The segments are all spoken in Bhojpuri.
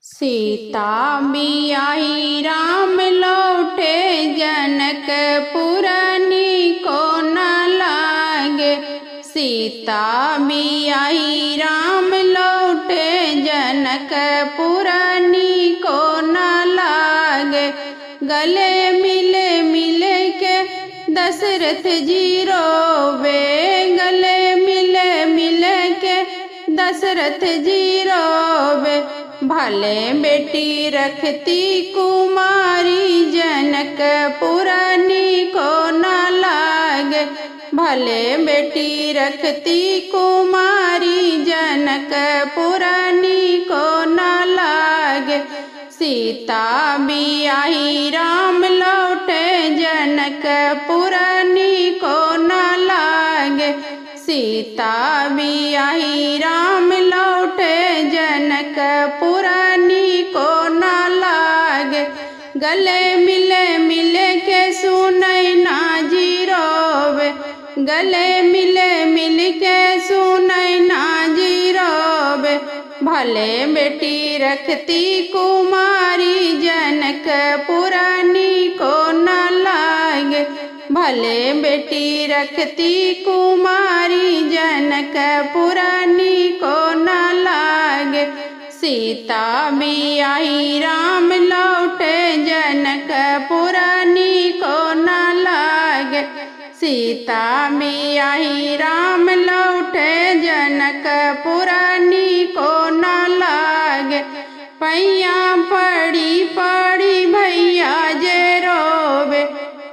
सीता बियाही राम लौटे जनकपुर को न लागे। सीता बियाही राम लौटे जनकपुर को न लागे। गले मिले मिले के दशरथ जी रोवे। गले मिले मिले के दशरथ जी रोवे। भले बेटी रखती कुमारी जनकपुर को न लागे। भले बेटी रखती कुमारी जनकपुर को न लागे। सीता बियाही राम लौटे जनकपुर को न लागे। सीता बियाही राम लौटे जनकपुर को न लागे। गले मिले मिले के सुनई ना जी रोवे। गले मिले मिल के सुनई ना जी रोवे। भले बेटी रखती कुमारी जनकपुर को न लागे। भले बेटी रखती कुमारी जनकपुर को न लागे। सीता बियाही राम लौटे जनकपुर को न लागे। सीता बियाही राम लौटे जनकपुर को न लागे। पैया पड़ी पड़ी भैया जे रोवे।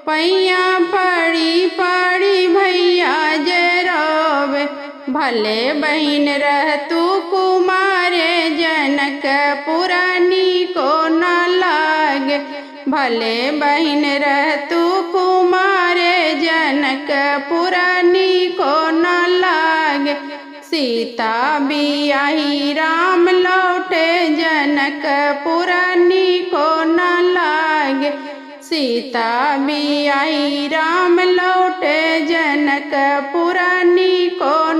पैया पड़ी पड़ी भैया जे रोवे। भले बहिन रह तू कुमारे जनकपुर को न लागे। भले बहिन रह तू कुमारे जनकपुर को न लागे। सीता बियाही राम लौटे जनकपुर को न लागे। सीता बियाही राम लौटे जनकपुर को